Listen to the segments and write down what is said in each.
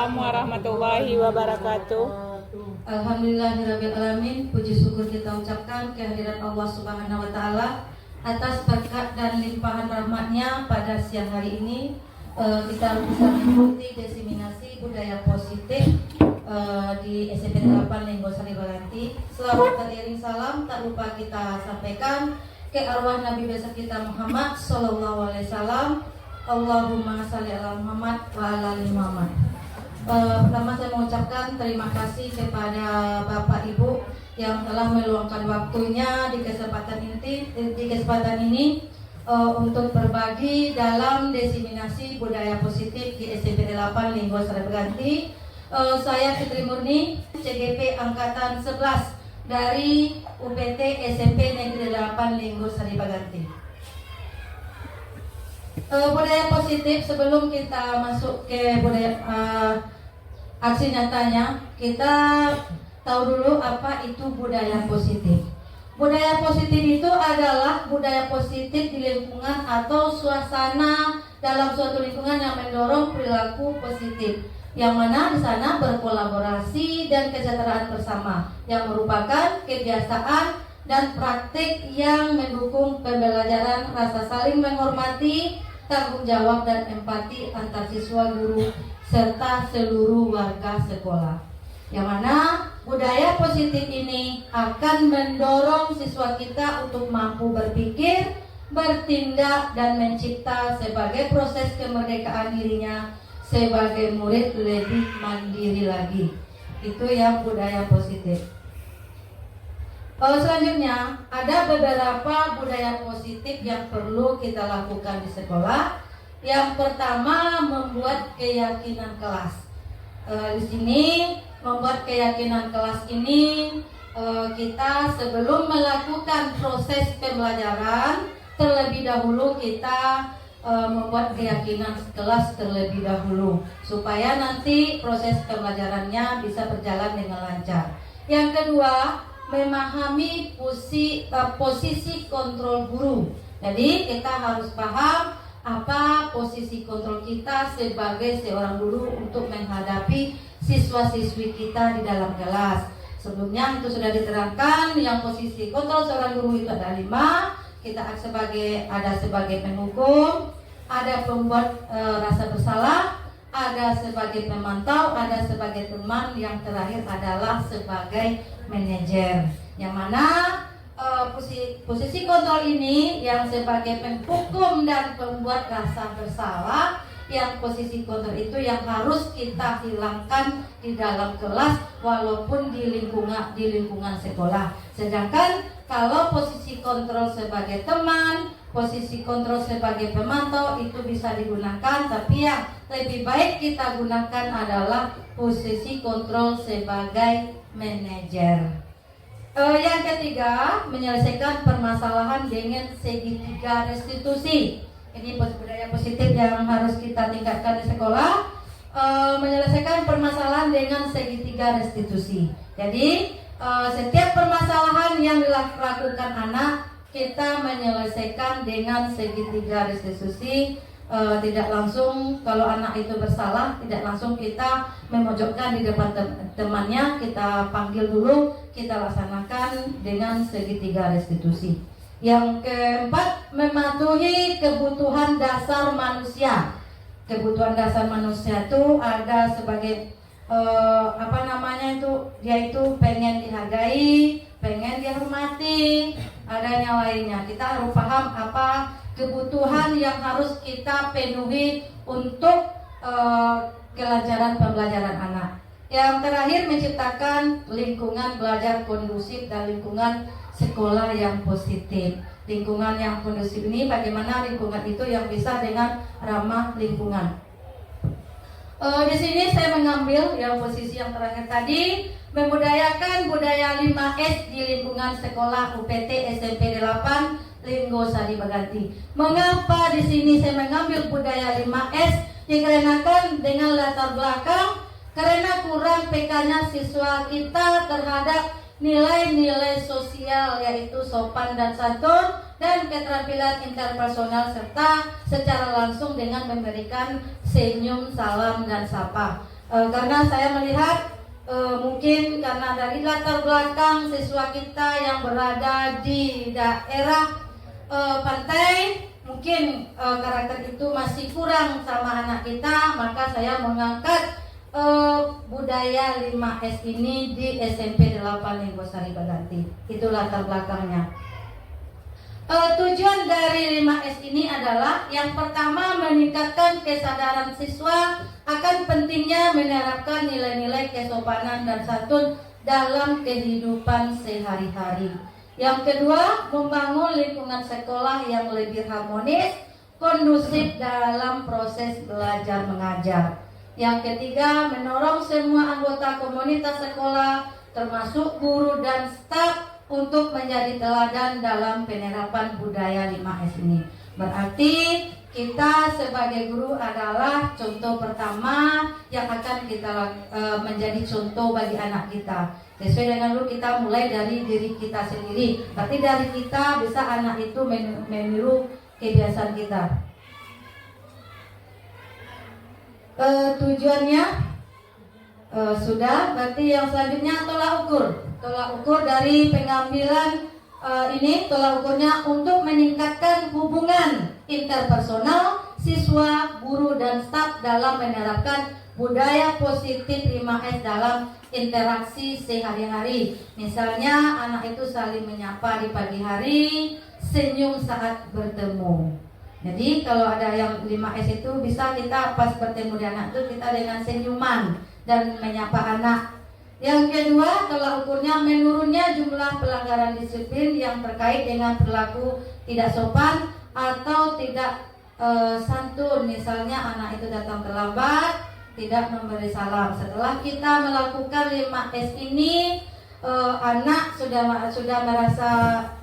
Waalaikumsalam warahmatullahi wabarakatuh. Alhamdulillahirrabbilalamin. Puji syukur kita ucapkan kehadiran Allah Subhanahu wa Ta'ala atas berkat dan limpahan rahmatnya pada siang hari ini. Kita bisa mengikuti diseminasi budaya positif di SMP 8 Lenggo Sari Baganti. Selamat teriring salam tak lupa kita sampaikan ke arwah Nabi besar kita Muhammad Sallallahu Alaihi Wasallam. Allahumma shalli ala Muhammad wa ala ali Muhammad. Pertama saya mengucapkan terima kasih kepada Bapak Ibu yang telah meluangkan waktunya di kesempatan ini untuk berbagi dalam diseminasi budaya positif di SMP 8 Linggo Sari Baganti. Saya Fitri Murni, CGP Angkatan 11 dari UPT SMP Negeri 8 Linggo Sari Baganti. Budaya positif, sebelum kita masuk ke budaya aksi nyatanya, kita tahu dulu apa itu budaya positif. Budaya positif itu adalah budaya positif di lingkungan atau suasana dalam suatu lingkungan yang mendorong perilaku positif, yang mana di sana berkolaborasi dan kesejahteraan bersama, yang merupakan kebiasaan dan praktik yang mendukung pembelajaran, rasa saling menghormati, tanggung jawab dan empati antar siswa, guru, serta seluruh warga sekolah. Yang mana budaya positif ini akan mendorong siswa kita untuk mampu berpikir, bertindak, dan mencipta sebagai proses kemerdekaan dirinya sebagai murid lebih mandiri lagi. Itu yang budaya positif. Selanjutnya ada beberapa budaya positif yang perlu kita lakukan di sekolah. Yang pertama, membuat keyakinan kelas. Di sini membuat keyakinan kelas ini kita sebelum melakukan proses pembelajaran terlebih dahulu kita membuat keyakinan kelas terlebih dahulu supaya nanti proses pembelajarannya bisa berjalan dengan lancar. Yang kedua, memahami posisi kontrol guru. Jadi kita harus paham apa posisi kontrol kita sebagai seorang guru untuk menghadapi siswa-siswi kita di dalam kelas. Sebelumnya itu sudah diterangkan, yang posisi kontrol seorang guru itu ada 5. Kita ada sebagai penghukum, ada pembuat rasa bersalah, ada sebagai pemantau, ada sebagai teman, yang terakhir adalah sebagai manajer. Yang mana posisi kontrol ini yang sebagai penghukum dan pembuat rasa bersalah, yang posisi kontrol itu yang harus kita hilangkan di dalam kelas walaupun di lingkungan sekolah. Sedangkan kalau posisi kontrol sebagai teman, posisi kontrol sebagai pemantau itu bisa digunakan, tapi yang lebih baik kita gunakan adalah posisi kontrol sebagai manajer. Yang ketiga, menyelesaikan permasalahan dengan segitiga restitusi. Ini budaya positif yang harus kita tingkatkan di sekolah. Menyelesaikan permasalahan dengan segitiga restitusi. Jadi setiap permasalahan yang dilakukan anak, kita menyelesaikan dengan segitiga restitusi. Tidak langsung, kalau anak itu bersalah, tidak langsung kita memojokkan di depan temannya, kita panggil dulu, kita laksanakan dengan segitiga restitusi. Yang keempat, mematuhi kebutuhan dasar manusia. Kebutuhan dasar manusia itu ada sebagai dia itu pengen dihargai, pengen dihormati, ada yang lainnya. Kita harus paham apa kebutuhan yang harus kita penuhi untuk kelancaran pembelajaran anak. Yang terakhir, menciptakan lingkungan belajar kondusif dan lingkungan sekolah yang positif. Lingkungan yang kondusif ini bagaimana lingkungan itu yang bisa dengan ramah lingkungan. Di sini saya mengambil yang posisi yang terakhir tadi, membudayakan budaya 5S di lingkungan sekolah UPT SMP 8 Linggo Sari Baganti. Mengapa di sini saya mengambil budaya 5S? Dikarenakan dengan latar belakang karena kurang PK-nya siswa kita terhadap nilai-nilai sosial, yaitu sopan dan santun dan keterampilan interpersonal, serta secara langsung dengan memberikan senyum, salam, dan sapa. Karena saya melihat mungkin karena dari latar belakang siswa kita yang berada di daerah pantai, mungkin karakter itu masih kurang sama anak kita, maka saya mengangkat budaya 5S ini di SMP 8 Linggosari Baganti. Itu latar belakangnya. Tujuan dari 5S ini adalah yang pertama meningkatkan kesadaran siswa akan pentingnya menerapkan nilai-nilai kesopanan dan santun dalam kehidupan sehari-hari. Yang kedua, membangun lingkungan sekolah yang lebih harmonis, kondusif dalam proses belajar mengajar. Yang ketiga, mendorong semua anggota komunitas sekolah termasuk guru dan staf untuk menjadi teladan dalam penerapan budaya 5S ini. Berarti kita sebagai guru adalah contoh pertama yang akan kita menjadi contoh bagi anak kita. Sesuai dengan dulu kita mulai dari diri kita sendiri. Berarti dari kita bisa anak itu meniru kebiasaan kita. Tujuannya sudah. Berarti yang selanjutnya tolak ukur dari pengambilan ini, tolak ukurnya untuk meningkatkan hubungan interpersonal siswa, guru dan staf dalam menerapkan budaya positif 5S dalam interaksi sehari-hari. Misalnya anak itu saling menyapa di pagi hari, senyum saat bertemu. Jadi kalau ada yang 5S itu bisa kita pas bertemu dengan anak itu kita dengan senyuman dan menyapa anak. Yang kedua, tolak ukurnya menurunnya jumlah pelanggaran disiplin yang terkait dengan perilaku tidak sopan atau tidak santun. Misalnya anak itu datang terlambat, tidak memberi salam. Setelah kita melakukan 5S ini, anak sudah merasa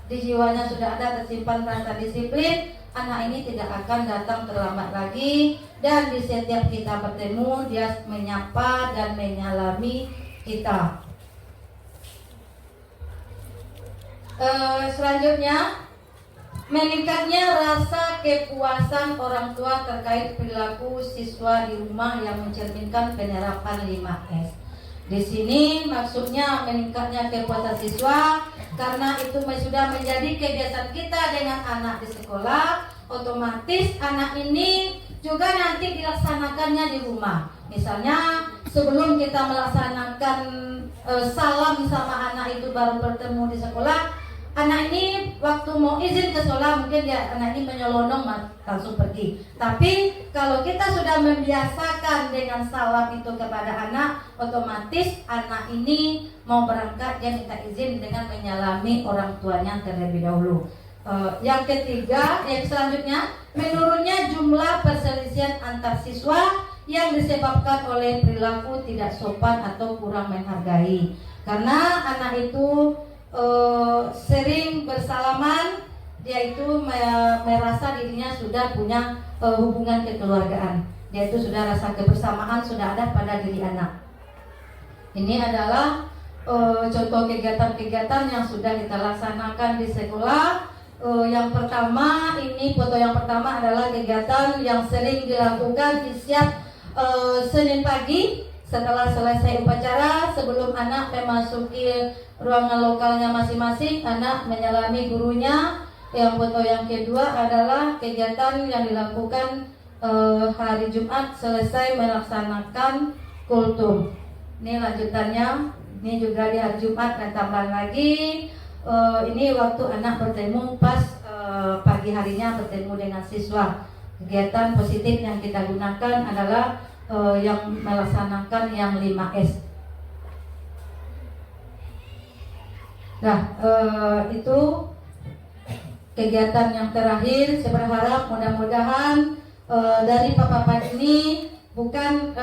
di jiwanya sudah ada tersimpan rasa disiplin. Anak ini tidak akan datang terlambat lagi, dan di setiap kita bertemu dia menyapa dan menyalami kita. Selanjutnya, meningkatnya rasa kepuasan orang tua terkait perilaku siswa di rumah yang mencerminkan penerapan 5S. Di sini maksudnya meningkatnya kepuasan siswa karena itu sudah menjadi kebiasaan kita dengan anak di sekolah. Otomatis anak ini juga nanti dilaksanakannya di rumah. Misalnya sebelum kita melaksanakan salam sama anak itu baru bertemu di sekolah, anak ini waktu mau izin ke sekolah mungkin anak ini menyelonong langsung pergi. Tapi kalau kita sudah membiasakan dengan salam itu kepada anak, otomatis anak ini mau berangkat dia minta izin dengan menyalami orang tuanya terlebih dahulu. Yang ketiga, yang selanjutnya, menurunnya jumlah perselisihan antar siswa yang disebabkan oleh perilaku tidak sopan atau kurang menghargai. Karena anak itu sering bersalaman, dia itu merasa dirinya sudah punya hubungan kekeluargaan. Dia itu sudah rasa kebersamaan sudah ada pada diri anak. Ini adalah contoh kegiatan-kegiatan yang sudah kita laksanakan di sekolah. Yang pertama, ini foto yang pertama adalah kegiatan yang sering dilakukan di setiap Senin pagi setelah selesai upacara. Sebelum anak memasuki ruangan lokalnya masing-masing, anak menyalami gurunya. Yang foto yang kedua adalah kegiatan yang dilakukan hari Jumat selesai melaksanakan kultum. Ini lanjutannya, ini juga di hari Jumat dan tambah lagi. Ini waktu anak bertemu pas pagi harinya bertemu dengan siswa. Kegiatan positif yang kita gunakan adalah yang melaksanakan yang 5S. Nah, itu kegiatan yang terakhir. Saya berharap mudah-mudahan dari paparan ini bukan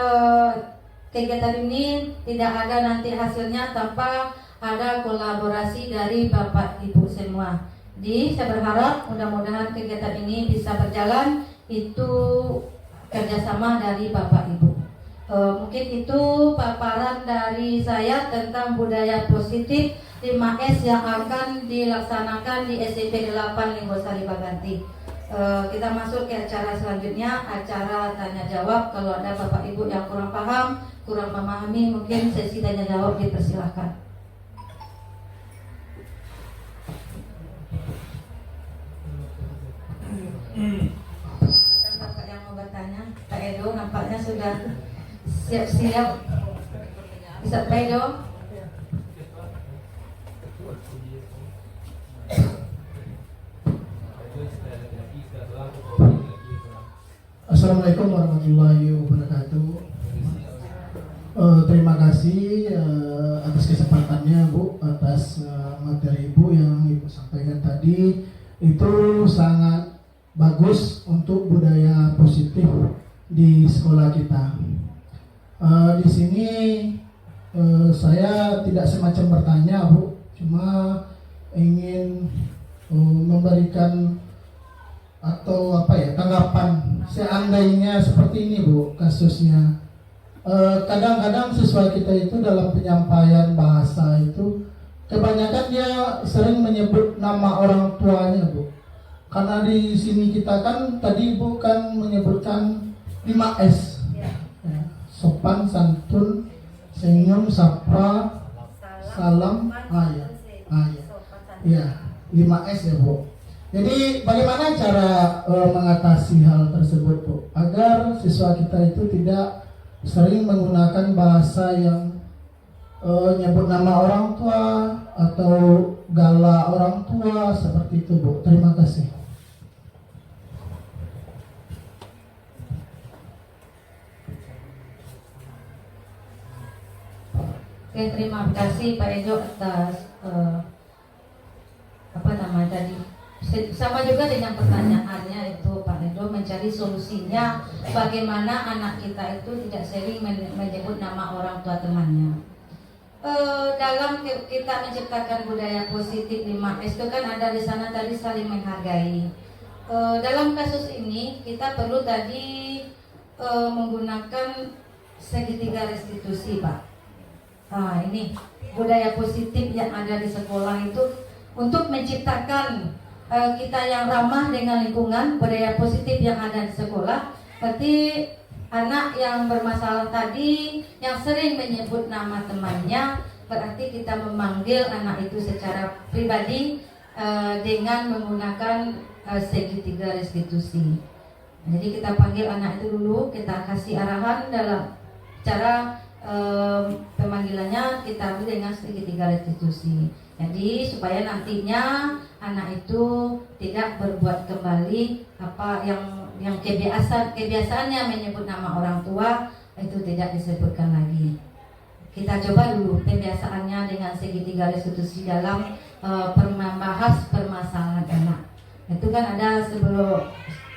kegiatan ini tidak ada nanti hasilnya tanpa ada kolaborasi dari Bapak Ibu semua. Jadi saya berharap mudah-mudahan kegiatan ini bisa berjalan, itu kerjasama dari Bapak Ibu. Mungkin itu paparan dari saya tentang budaya positif 5S yang akan dilaksanakan di SMP 8 Linggosari Baganti. Kita masuk ke acara selanjutnya, acara tanya jawab. Kalau ada Bapak Ibu yang kurang paham, kurang memahami, mungkin sesi tanya jawab dipersilahkan. Ada Bapak yang mau bertanya? Pak Edo nampaknya sudah siap-siap. Bisa Pak Edo? Assalamualaikum warahmatullahi wabarakatuh. Terima kasih atas kesempatannya Bu, atas materi Ibu yang Ibu sampaikan tadi. Itu sangat bagus untuk budaya positif di sekolah kita. Di sini saya tidak semacam bertanya Bu, cuma ingin memberikan atau tanggapan seandainya seperti ini Bu kasusnya. Kadang-kadang siswa kita itu dalam penyampaian bahasa itu kebanyakan dia sering menyebut nama orang tuanya Bu. Karena di sini kita kan tadi Bu kan menyebutkan 5S ya. Sopan, santun, senyum, sapa, salam, ayat. Ya, 5S ya Bu. Jadi bagaimana cara mengatasi hal tersebut Bu, agar siswa kita itu tidak sering menggunakan bahasa yang nyebut nama orang tua atau gala orang tua seperti itu Bu. Terima kasih. Oke, terima kasih Pak Edo atas tadi. Sama juga dengan pertanyaannya itu Pak Edo, mencari solusinya bagaimana anak kita itu tidak sering menyebut nama orang tua temannya. Dalam kita menciptakan budaya positif 5S itu kan ada di sana tadi saling menghargai. Dalam kasus ini kita perlu tadi menggunakan segitiga restitusi Pak. Ini budaya positif yang ada di sekolah itu untuk menciptakan kita yang ramah dengan lingkungan, budaya positif yang ada di sekolah. Berarti anak yang bermasalah tadi yang sering menyebut nama temannya, berarti kita memanggil anak itu secara pribadi dengan menggunakan segitiga restitusi. Jadi kita panggil anak itu dulu, kita kasih arahan dalam cara pemanggilannya, kita beri dengan segitiga restitusi. Jadi supaya nantinya anak itu tidak berbuat kembali apa yang kebiasaannya menyebut nama orang tua itu tidak disebutkan lagi. Kita coba dulu pembiasaannya dengan segitiga restitusi dalam membahas permasalahan anak. Itu kan ada sebelum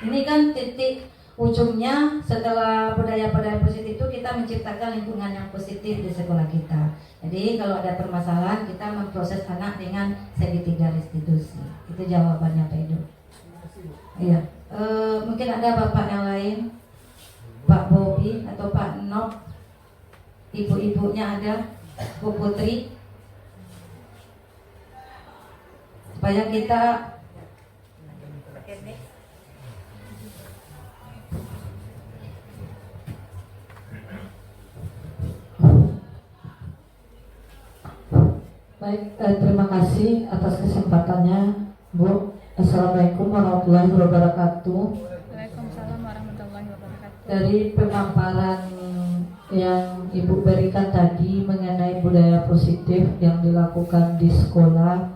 ini kan titik ujungnya setelah budaya-budaya positif itu kita menciptakan lingkungan yang positif di sekolah kita. Jadi kalau ada permasalahan kita memproses anak dengan segitiga restitusi. Itu jawabannya Pak Edo. Iya. Mungkin ada bapak yang lain, Pak Bobi atau Pak Nok, ibu-ibunya ada, Bu Putri, supaya kita baik. Terima kasih atas kesempatannya Bu. Assalamualaikum warahmatullahi wabarakatuh. Waalaikumsalam warahmatullahi wabarakatuh. Dari pemaparan yang Ibu berikan tadi mengenai budaya positif yang dilakukan di sekolah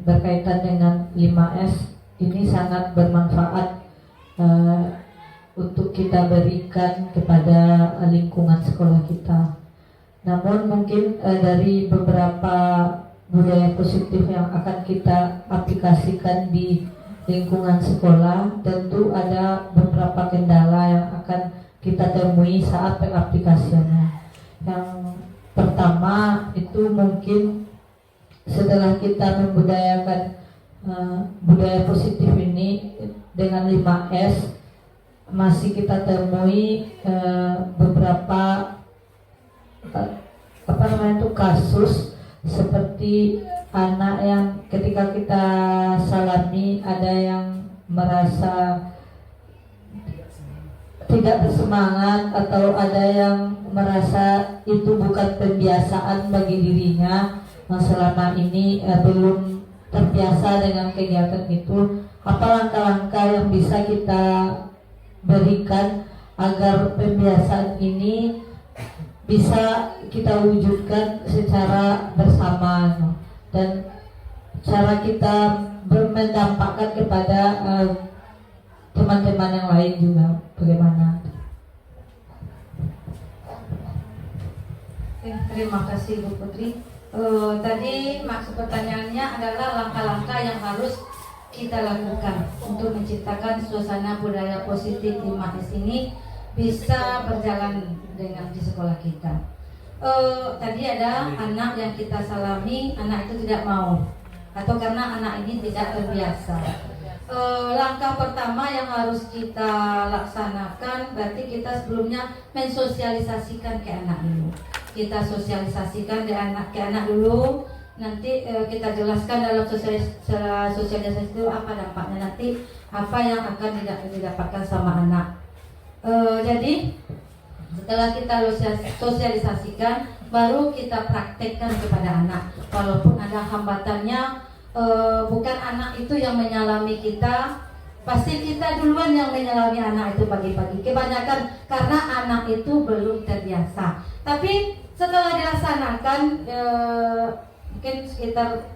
berkaitan dengan 5S, ini sangat bermanfaat untuk kita berikan kepada lingkungan sekolah kita. Namun mungkin dari beberapa budaya positif yang akan kita aplikasikan di lingkungan sekolah, tentu ada beberapa kendala yang akan kita temui saat pengaplikasiannya. Yang pertama itu mungkin setelah kita membudayakan budaya positif ini dengan 5S, masih kita temui beberapa kasus seperti anak yang ketika kita salami ada yang merasa tidak bersemangat atau ada yang merasa itu bukan pembiasaan bagi dirinya yang selama ini belum terbiasa dengan kegiatan itu, apa langkah-langkah yang bisa kita berikan agar pembiasaan ini bisa kita wujudkan secara bersama dan cara kita mendampakkan kepada teman-teman yang lain juga bagaimana. Terima kasih Bu Putri. Tadi maksud pertanyaannya adalah langkah-langkah yang harus kita lakukan untuk menciptakan suasana budaya positif di MAS ini bisa berjalan dengan di sekolah kita. Tadi ada anak yang kita salami, anak itu tidak mau atau karena anak ini tidak terbiasa. Langkah pertama yang harus kita laksanakan berarti kita sebelumnya mensosialisasikan ke anak dulu. Kita sosialisasikan ke anak dulu. Nanti kita jelaskan dalam sosialisasi itu apa dampaknya nanti, apa yang akan didapatkan sama anak. Jadi setelah kita sosialisasikan, baru kita praktekkan kepada anak. Walaupun ada hambatannya, bukan anak itu yang menyalami kita, pasti kita duluan yang menyalami anak itu pagi-pagi. Kebanyakan karena anak itu belum terbiasa. Tapi setelah dilaksanakan, mungkin sekitar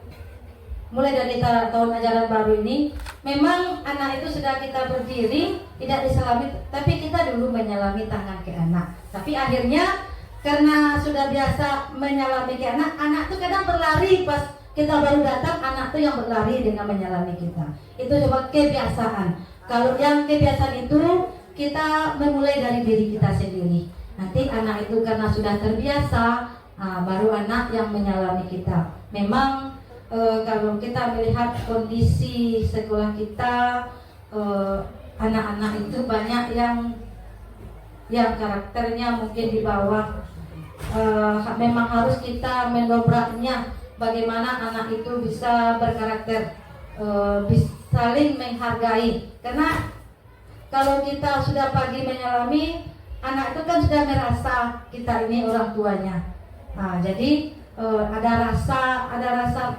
mulai dari tahun ajaran baru ini, memang anak itu sudah kita berdiri tidak disalami, tapi kita dulu menyalami tangan ke anak. Tapi akhirnya karena sudah biasa menyalami ke anak, anak itu kadang berlari pas kita baru datang, anak itu yang berlari dengan menyalami kita. Itu coba kebiasaan. Kalau yang kebiasaan itu kita memulai dari diri kita sendiri. Nanti anak itu karena sudah terbiasa, baru anak yang menyalami kita. Memang kalau kita melihat kondisi sekolah kita, anak-anak itu banyak yang karakternya mungkin di bawah. Memang harus kita mendobraknya, bagaimana anak itu bisa berkarakter, bisa saling menghargai. Karena kalau kita sudah pagi menyalami, anak itu kan sudah merasa kita ini orang tuanya. Jadi ada rasa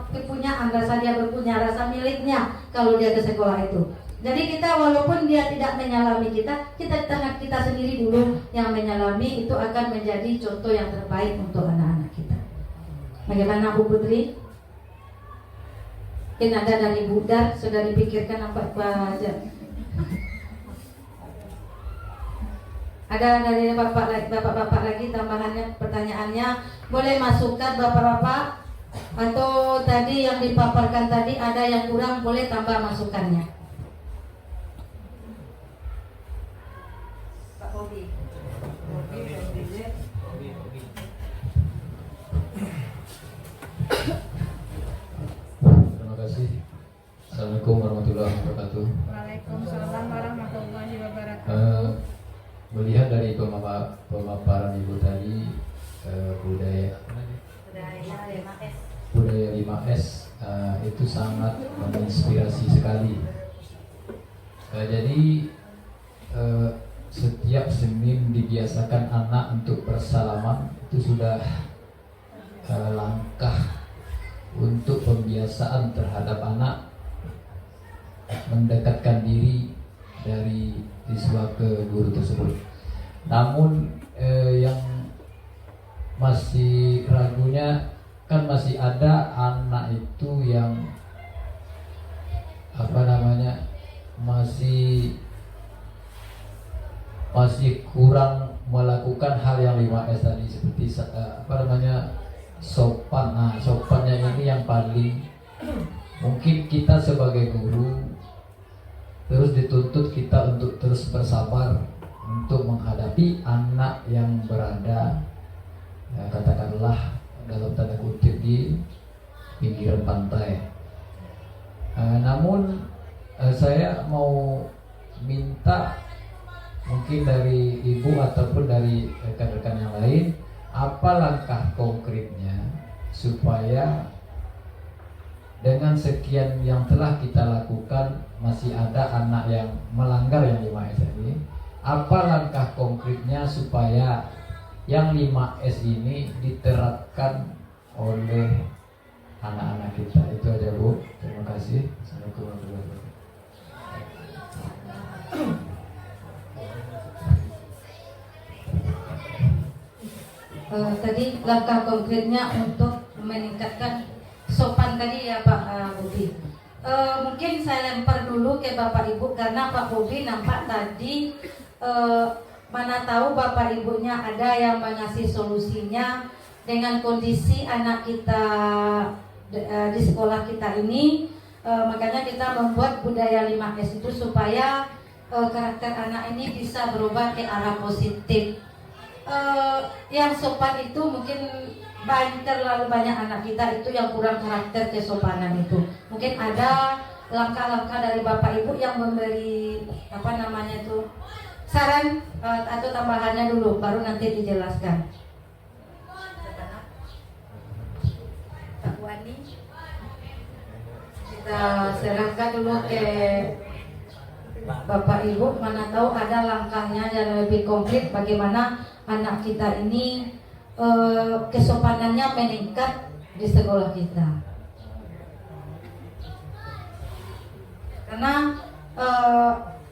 kepunyaan, rasa dia berpunya, rasa miliknya kalau dia ke sekolah itu. Jadi kita walaupun dia tidak menyalami kita tangan kita sendiri dulu yang menyalami, itu akan menjadi contoh yang terbaik untuk anak-anak kita. Bagaimana Bu Putri? Mungkin ada dari Budar, sudah dipikirkan apa aja? Ada dari bapak-bapak lagi tambahannya, pertanyaannya boleh masukkan bapak-bapak, atau tadi yang dipaparkan tadi ada yang kurang boleh tambah masukannya. Pak Bobi. Terima kasih. Assalamualaikum warahmatullahi wabarakatuh. Waalaikumsalam warahmatullahi wabarakatuh. Melihat dari pemaparan Ibu tadi, budaya 5S itu sangat menginspirasi sekali. Jadi setiap Senin dibiasakan anak untuk bersalaman, itu sudah langkah untuk pembiasaan terhadap anak mendekatkan diri dari siswa ke guru tersebut. Namun yang masih ragunya kan masih ada anak itu yang masih kurang melakukan hal yang 5S tadi, seperti sopan. Sopannya ini yang paling mungkin kita sebagai guru terus dituntut kita untuk terus bersabar untuk menghadapi anak yang berada katakanlah dalam tanda kutip di pinggiran pantai. Namun saya mau minta mungkin dari Ibu ataupun dari rekan-rekan yang lain, apa langkah konkretnya supaya dengan sekian yang telah kita lakukan masih ada anak yang melanggar yang 5S ini. Apa langkah konkretnya supaya yang 5S ini diterapkan oleh anak-anak kita? Itu aja Bu. Terima kasih. Assalamualaikum warahmatullahi wabarakatuh. Tadi langkah konkretnya untuk meningkatkan sopan tadi ya Pak Bobi. Mungkin saya lempar dulu ke Bapak Ibu karena Pak Bobi nampak tadi mana tahu Bapak Ibunya ada yang mengasih solusinya dengan kondisi anak kita di sekolah kita ini. Makanya kita membuat budaya 5S itu supaya karakter anak ini bisa berubah ke arah positif. Yang sopan itu mungkin terlalu banyak anak kita itu yang kurang karakter kesopanan itu. Mungkin ada langkah-langkah dari Bapak Ibu yang memberi saran atau tambahannya dulu, baru nanti dijelaskan. Pak Wani, kita serahkan dulu ke Bapak Ibu, mana tahu ada langkahnya yang lebih konkret bagaimana anak kita ini kesopanannya meningkat di sekolah kita. Karena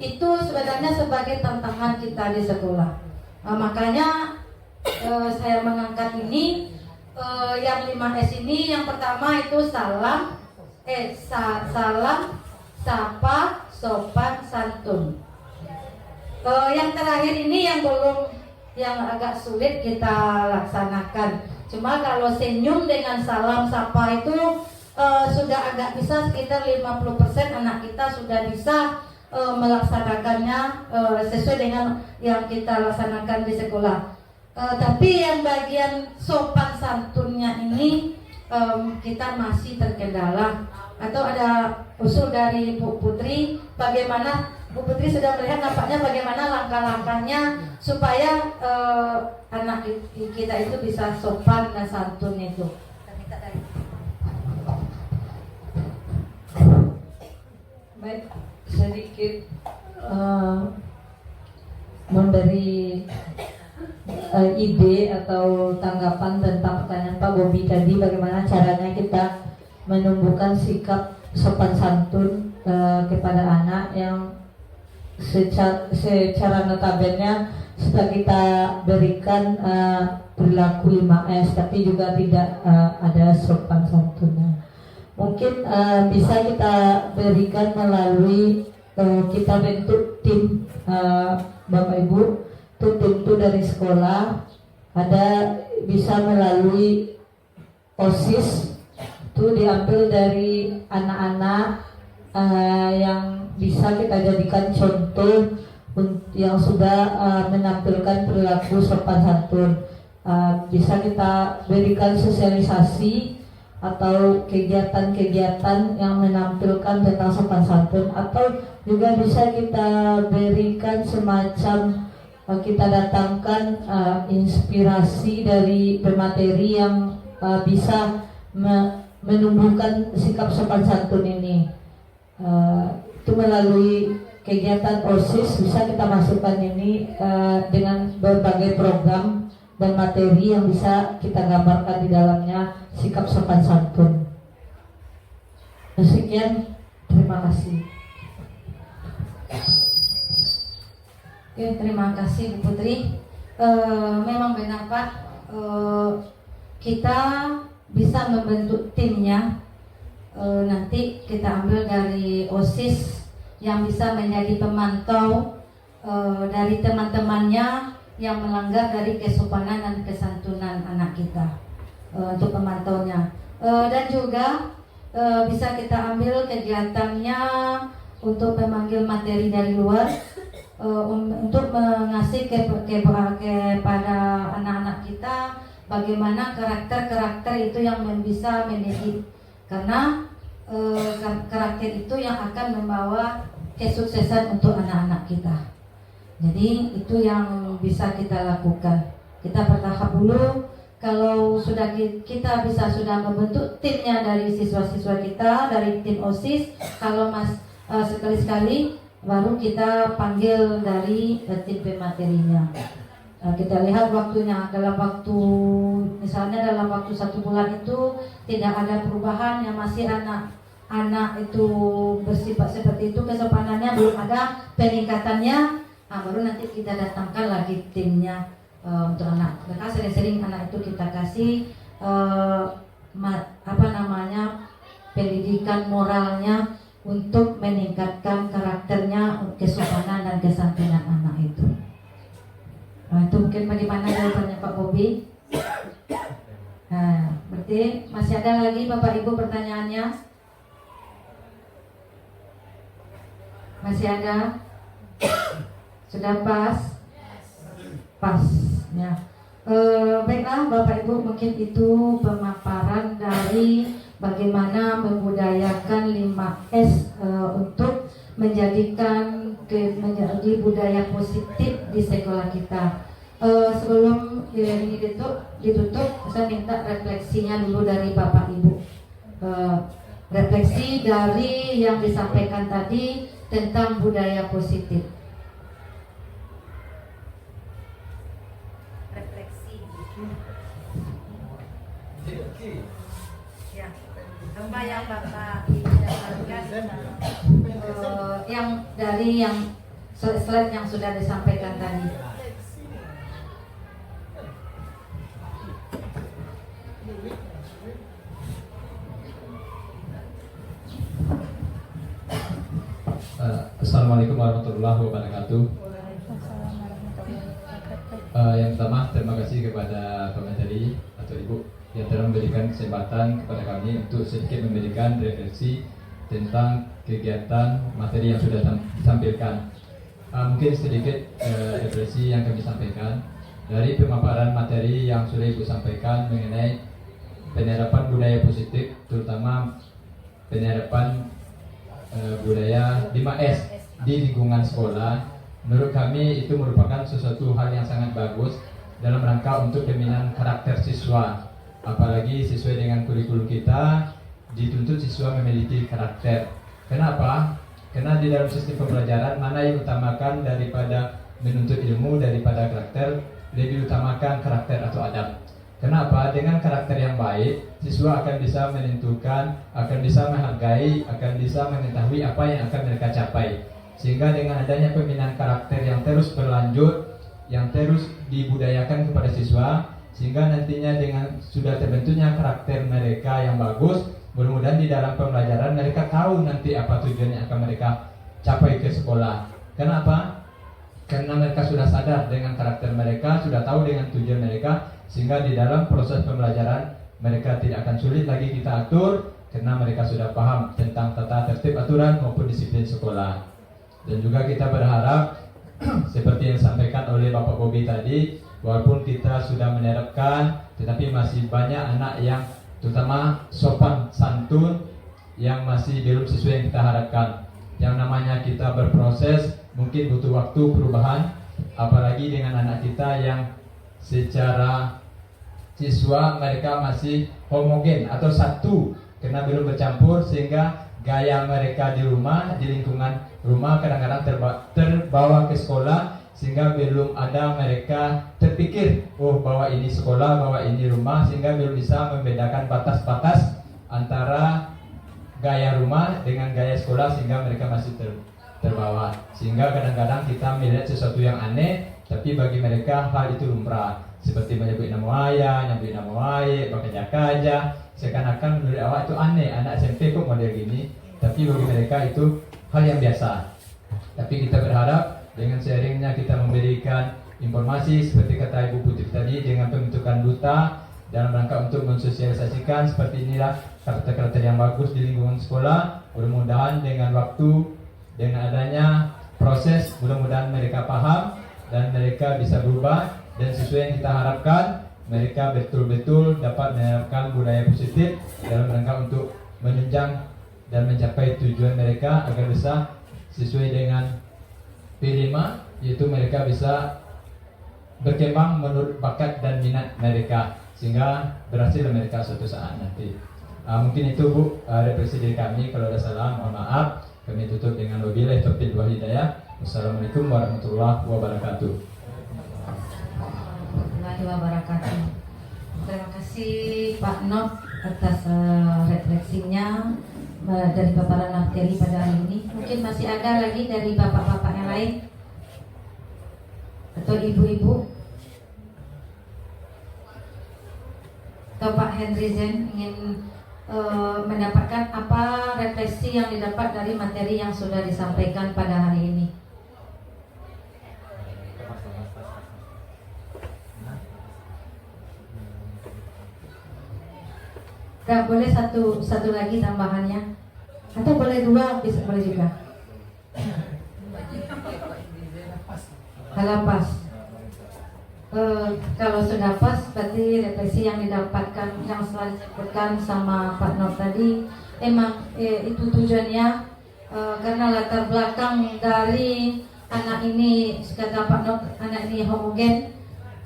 itu sebenarnya sebagai tantangan kita di sekolah. Makanya saya mengangkat ini yang 5S ini. Yang pertama itu salam, sapa, sopan, santun. Yang terakhir ini yang agak sulit kita laksanakan. Cuma kalau senyum dengan salam sapa itu sudah agak bisa, sekitar 50% anak kita sudah bisa melaksanakannya sesuai dengan yang kita laksanakan di sekolah. Tapi yang bagian sopan santunnya ini kita masih terkendala. Atau ada usul dari Bu Putri, bagaimana Bu Putri sudah melihat nampaknya bagaimana langkah-langkahnya supaya anak kita itu bisa sopan dan santun itu. Baik, sedikit memberi ide atau tanggapan tentang pertanyaan Pak Bobi tadi, bagaimana caranya kita menumbuhkan sikap sopan santun kepada anak yang secara notabene sudah kita berikan perilaku 5S, tapi juga tidak ada sopan santunnya. Mungkin bisa kita berikan melalui kita bentuk tim Bapak Ibu, tim itu dari sekolah, ada bisa melalui OSIS, itu diambil dari anak-anak yang bisa kita jadikan contoh yang sudah menampilkan perilaku sopan santun. Bisa kita berikan sosialisasi atau kegiatan-kegiatan yang menampilkan tentang sopan santun, atau juga bisa kita berikan semacam kita datangkan inspirasi dari pemateri yang bisa menumbuhkan sikap sopan santun ini. Itu melalui kegiatan OSIS bisa kita masukkan ini dengan berbagai program dan materi yang bisa kita gambarkan di dalamnya sikap sopan santun. Sekian, terima kasih. Oke, terima kasih Bu Putri. Memang benar Pak, kita bisa membentuk timnya. Nanti kita ambil dari OSIS yang bisa menjadi pemantau dari teman-temannya yang melanggar dari kesopanan dan kesantunan anak kita, untuk pemantaunya. Dan juga bisa kita ambil kegiatannya untuk memanggil materi dari luar, untuk mengasih kepada anak-anak kita bagaimana karakter-karakter itu yang bisa mendidik. Karena karakter itu yang akan membawa kesuksesan untuk anak-anak kita. Jadi itu yang bisa kita lakukan. Kita bertahap dulu, kalau kita sudah membentuk timnya dari siswa-siswa kita, dari tim OSIS, kalau sekali-sekali baru kita panggil dari tim pematerinya. Kita lihat waktunya, misalnya dalam waktu 1 bulan itu tidak ada perubahan, yang masih anak itu bersifat seperti itu, kesopanannya belum ada peningkatannya, baru nanti kita datangkan lagi timnya untuk anak. Maka sering-sering anak itu kita kasih pendidikan moralnya untuk meningkatkan karakternya, kesopanan dan kesantunan anak itu. Itu mungkin bagaimana jawabannya Pak Bobi. Berarti masih ada lagi Bapak Ibu pertanyaannya? Masih ada? Sudah pas? Pas ya. Baiklah Bapak Ibu, mungkin itu pemaparan dari bagaimana membudayakan 5S untuk menjadi budaya positif di sekolah kita. Sebelum ini ditutup, saya minta refleksinya dulu dari Bapak Ibu. Refleksi dari yang disampaikan tadi tentang budaya positif. Refleksi. Ya, apa yang Bapak Ibu dapatkan yang dari slide yang sudah disampaikan tadi. Assalamualaikum warahmatullahi wabarakatuh. Yang pertama, terima kasih kepada pemateri atau Ibu yang telah memberikan kesempatan kepada kami untuk sedikit memberikan refleksi tentang kegiatan materi yang sudah ditampilkan. Mungkin sedikit refleksi yang kami sampaikan dari pemaparan materi yang sudah Ibu sampaikan mengenai penerapan budaya positif, terutama penerapan budaya 5S di lingkungan sekolah. Menurut kami itu merupakan sesuatu hal yang sangat bagus dalam rangka untuk pembinaan karakter siswa. Apalagi sesuai dengan kurikulum kita, dituntut siswa memiliki karakter. Kenapa? Karena di dalam sistem pembelajaran mana yang utamakan daripada menuntut ilmu daripada karakter, lebih utamakan karakter atau adab. Kenapa? Dengan karakter yang baik, siswa akan bisa menentukan, akan bisa menghargai, akan bisa mengetahui apa yang akan mereka capai. Sehingga dengan adanya pembinaan karakter yang terus berlanjut, yang terus dibudayakan kepada siswa, sehingga nantinya dengan sudah terbentuknya karakter mereka yang bagus, mudah-mudahan di dalam pembelajaran mereka tahu nanti apa tujuan yang akan mereka capai ke sekolah. Kenapa? Karena mereka sudah sadar dengan karakter mereka, sudah tahu dengan tujuan mereka, sehingga di dalam proses pembelajaran mereka tidak akan sulit lagi kita atur, karena mereka sudah paham tentang tata tertib aturan maupun disiplin sekolah. Dan juga kita berharap seperti yang disampaikan oleh Bapak Bobi tadi, walaupun kita sudah menerapkan, tetapi masih banyak anak yang terutama sopan santun yang masih belum sesuai yang kita harapkan. Yang namanya kita berproses mungkin butuh waktu perubahan, apalagi dengan anak kita yang secara siswa mereka masih homogen atau satu, karena belum bercampur, sehingga gaya mereka di rumah, di lingkungan rumah kadang-kadang terbawa ke sekolah, sehingga belum ada mereka terpikir, oh bahwa ini sekolah, bahwa ini rumah, sehingga belum bisa membedakan batas-batas antara gaya rumah dengan gaya sekolah, sehingga mereka masih terbawa. Sehingga kadang-kadang kita melihat sesuatu yang aneh, tapi bagi mereka hal itu lumrah, seperti menyebut nama ayah, nyebut nama ayah, pakai jaka, seakan-akan menurut awak itu aneh, anak SMP kok model gini, tapi bagi mereka itu hal yang biasa. Tapi kita berharap dengan sharingnya kita memberikan informasi seperti kata Ibu Putri tadi, dengan pembentukan duta dalam rangka untuk mensosialisasikan seperti inilah karakter-karakter yang bagus di lingkungan sekolah. Mudah-mudahan dengan waktu, dengan adanya proses, mudah-mudahan mereka paham dan mereka bisa berubah, dan sesuai yang kita harapkan mereka betul-betul dapat menerapkan budaya positif dalam rangka untuk menunjang dan mencapai tujuan mereka agar bisa sesuai dengan P5, yaitu mereka bisa berkembang menurut bakat dan minat mereka, sehingga berhasil mereka suatu saat nanti. Mungkin itu Bu, refleksi dari kami. Kalau ada salah mohon maaf. Kami tutup dengan wabillahi taufiq wal hidayah. Wassalamualaikum warahmatullahi wabarakatuh. Warahmatullahi wabarakatuh. Terima kasih Pak Nob atas refleksinya dari paparan materi pada hari ini. Mungkin masih ada lagi dari bapak-bapak yang lain atau ibu-ibu atau Pak Henry Zen ingin mendapatkan apa refleksi yang didapat dari materi yang sudah disampaikan pada hari ini. Gak boleh satu lagi tambahannya, atau boleh dua, bisa boleh juga. Kalau pas, kalau sudah pas, berarti refleksi yang didapatkan yang selalu disebutkan sama Pak Nur tadi, emang itu tujuannya karena latar belakang dari anak ini, kata Pak Nur, anak ini homogen,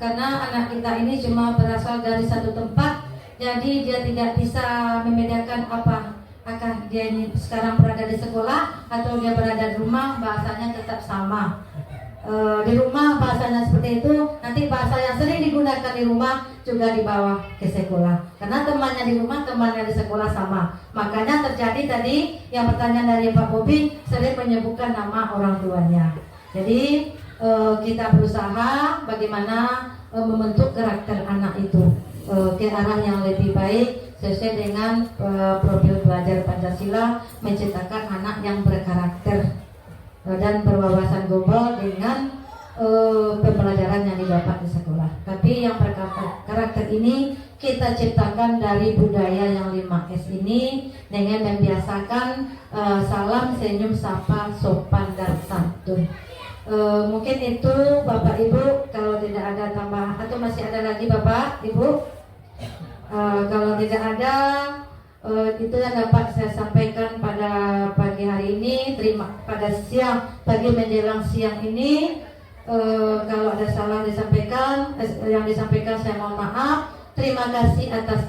karena anak kita ini cuma berasal dari satu tempat. Jadi dia tidak bisa membedakan apakah dia ini sekarang berada di sekolah atau dia berada di rumah, bahasanya tetap sama. Di rumah bahasanya seperti itu, nanti bahasa yang sering digunakan di rumah juga dibawa ke sekolah. Karena temannya di rumah, temannya di sekolah sama. Makanya terjadi tadi yang pertanyaan dari Pak Bobi sering menyebutkan nama orang tuanya. Jadi kita berusaha bagaimana membentuk karakter anak itu ke arah yang lebih baik sesuai dengan profil belajar Pancasila, menciptakan anak yang berkarakter dan berwawasan global dengan pembelajaran yang didapat di sekolah. Tapi yang berkarakter ini kita ciptakan dari budaya yang 5S ini dengan membiasakan salam, senyum, sapa, sopan dan santun. Mungkin itu Bapak Ibu, kalau tidak ada tambahan atau masih ada lagi Bapak Ibu. Kalau tidak ada, itu yang dapat saya sampaikan pada pagi hari ini. Pada siang, pagi menjelang siang ini, kalau ada salah yang disampaikan saya mohon maaf. Terima kasih atas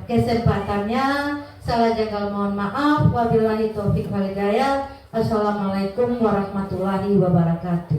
kesempatannya. Salah janggal mohon maaf. Wabillahi taufiq wal hidayah. Assalamualaikum warahmatullahi wabarakatuh.